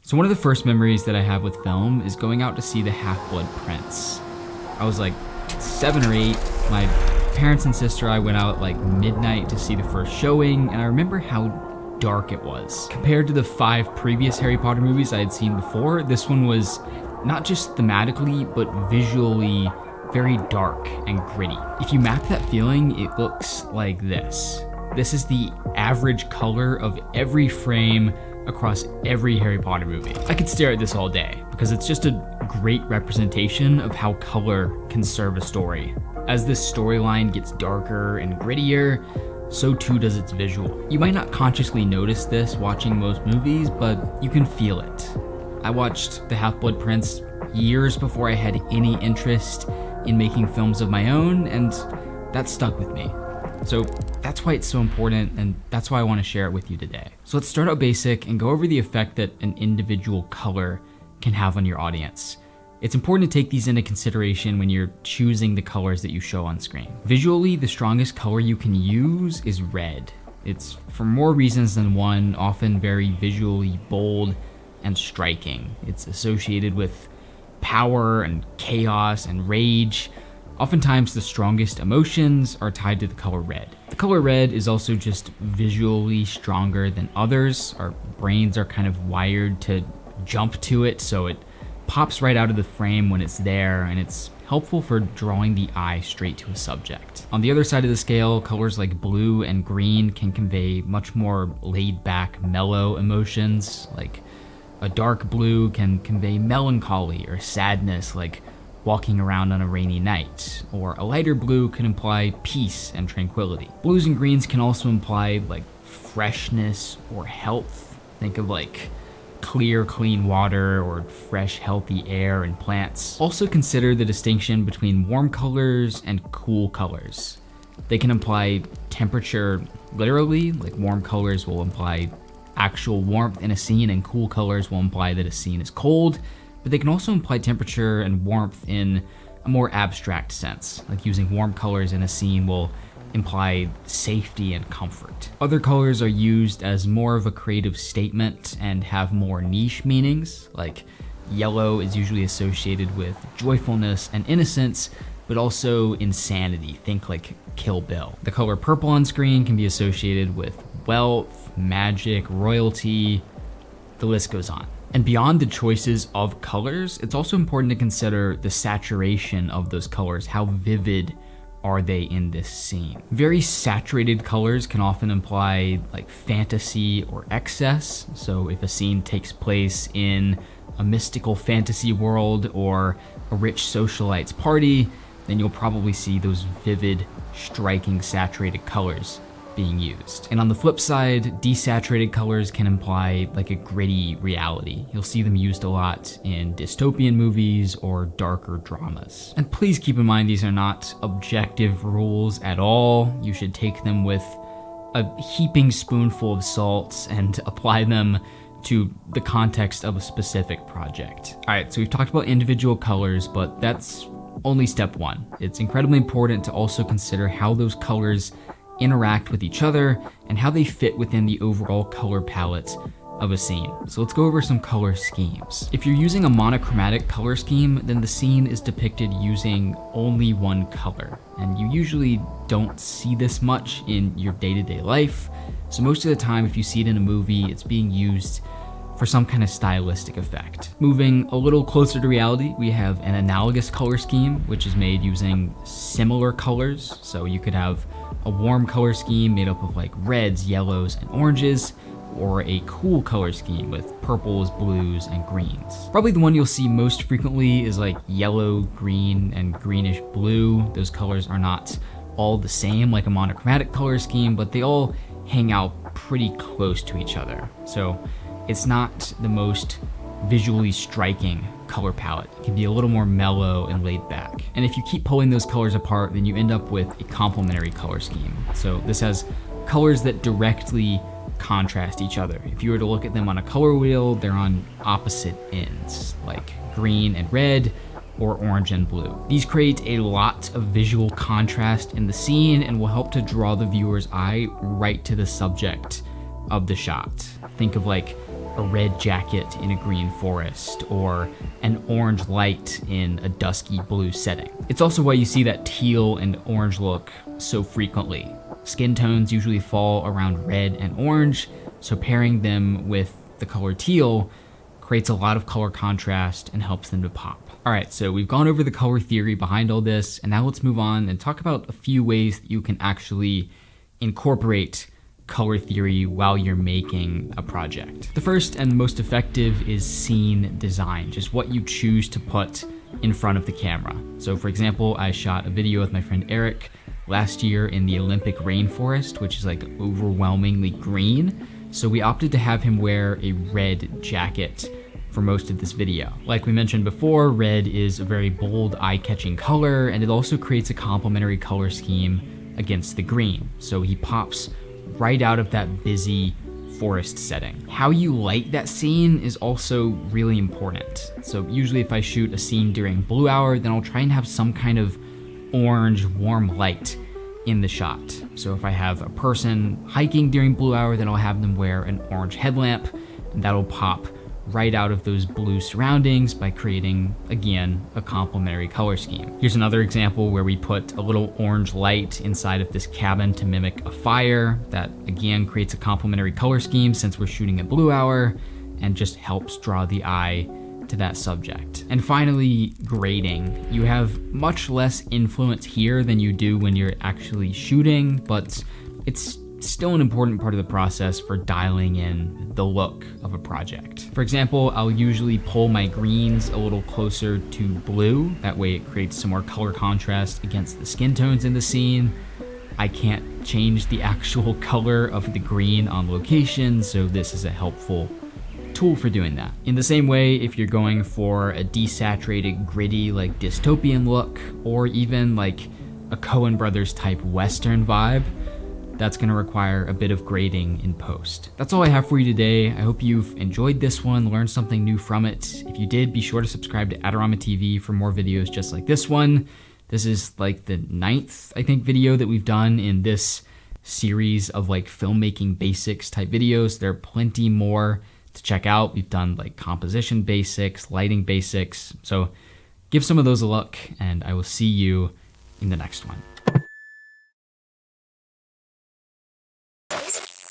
So one of the first memories that I have with film is going out to see The Half-Blood Prince. I was like 7 or 8. My parents and sister and I went out at like midnight to see the first showing, and I remember how dark it was. Compared to the 5 previous Harry Potter movies I had seen before, this one was not just thematically, but visually very dark and gritty. If you map that feeling, it looks like this. This is the average color of every frame across every Harry Potter movie. I could stare at this all day because it's just a great representation of how color can serve a story. As this storyline gets darker and grittier, so too does its visual. You might not consciously notice this watching most movies, but you can feel it. I watched The Half-Blood Prince years before I had any interest in making films of my own, and that stuck with me. So that's why it's so important, and that's why I want to share it with you today. So let's start out basic and go over the effect that an individual color can have on your audience. It's important to take these into consideration when you're choosing the colors that you show on screen. Visually, the strongest color you can use is red. It's for more reasons than one, often very visually bold and striking. It's associated with power and chaos and rage. Oftentimes, the strongest emotions are tied to the color red. The color red is also just visually stronger than others. Our brains are kind of wired to jump to it, so it pops right out of the frame when it's there, and it's helpful for drawing the eye straight to a subject. On the other side of the scale, colors like blue and green can convey much more laid-back, mellow emotions. Like a dark blue can convey melancholy or sadness, like walking around on a rainy night, or a lighter blue can imply peace and tranquility. Blues and greens can also imply like freshness or health. Think of like clear, clean water or fresh, healthy air and plants. Also consider the distinction between warm colors and cool colors. They can imply temperature literally, like warm colors will imply actual warmth in a scene, and cool colors will imply that a scene is cold. But they can also imply temperature and warmth in a more abstract sense, like using warm colors in a scene will imply safety and comfort. Other colors are used as more of a creative statement and have more niche meanings, like yellow is usually associated with joyfulness and innocence, but also insanity. Think like Kill Bill. The color purple on screen can be associated with wealth, magic, royalty, the list goes on. And beyond the choices of colors, it's also important to consider the saturation of those colors. How vivid are they in this scene? Very saturated colors can often imply like fantasy or excess. So if a scene takes place in a mystical fantasy world or a rich socialite's party, then you'll probably see those vivid, striking, saturated colors being used. And on the flip side, desaturated colors can imply like a gritty reality. You'll see them used a lot in dystopian movies or darker dramas. And please keep in mind, these are not objective rules at all. You should take them with a heaping spoonful of salt and apply them to the context of a specific project. All right, so we've talked about individual colors, but that's only step one. It's incredibly important to also consider how those colors interact with each other and how they fit within the overall color palette of a scene. So let's go over some color schemes. If you're using a monochromatic color scheme, then the scene is depicted using only one color. And you usually don't see this much in your day-to-day life. So most of the time, if you see it in a movie, it's being used for some kind of stylistic effect. Moving a little closer to reality, we have an analogous color scheme, which is made using similar colors. So you could have a warm color scheme made up of like reds, yellows, and oranges, or a cool color scheme with purples, blues, and greens. Probably the one you'll see most frequently is like yellow, green, and greenish blue. Those colors are not all the same like a monochromatic color scheme, but they all hang out pretty close to each other. So it's not the most visually striking color palette. It can be a little more mellow and laid back. And if you keep pulling those colors apart, then you end up with a complementary color scheme. So this has colors that directly contrast each other. If you were to look at them on a color wheel, they're on opposite ends, like green and red or orange and blue. These create a lot of visual contrast in the scene and will help to draw the viewer's eye right to the subject of the shot. Think of like a red jacket in a green forest or an orange light in a dusky blue setting. It's also why you see that teal and orange look so frequently. Skin tones usually fall around red and orange, so pairing them with the color teal creates a lot of color contrast and helps them to pop. All right, so we've gone over the color theory behind all this, and now let's move on and talk about a few ways that you can actually incorporate color theory while you're making a project. The first and most effective is scene design, just what you choose to put in front of the camera. So for example, I shot a video with my friend Eric last year in the Olympic rainforest, which is like overwhelmingly green. So we opted to have him wear a red jacket for most of this video. Like we mentioned before, red is a very bold, eye-catching color, and it also creates a complementary color scheme against the green. So he pops right out of that busy forest setting. How you light that scene is also really important. So usually if I shoot a scene during blue hour, then I'll try and have some kind of orange warm light in the shot. So if I have a person hiking during blue hour, then I'll have them wear an orange headlamp, and that'll pop right out of those blue surroundings by creating, again, a complementary color scheme. Here's another example where we put a little orange light inside of this cabin to mimic a fire. That, again, creates a complementary color scheme since we're shooting at blue hour and just helps draw the eye to that subject. And finally, grading. You have much less influence here than you do when you're actually shooting, but it's still an important part of the process for dialing in the look of a project. For example, I'll usually pull my greens a little closer to blue. That way it creates some more color contrast against the skin tones in the scene. I can't change the actual color of the green on location, so this is a helpful tool for doing that. In the same way, if you're going for a desaturated, gritty, like dystopian look, or even like a Coen Brothers type Western vibe, that's gonna require a bit of grading in post. That's all I have for you today. I hope you've enjoyed this one, learned something new from it. If you did, be sure to subscribe to Adorama TV for more videos just like this one. This is like the 9th, I think, video that we've done in this series of like filmmaking basics type videos. There are plenty more to check out. We've done like composition basics, lighting basics. So give some of those a look, and I will see you in the next one.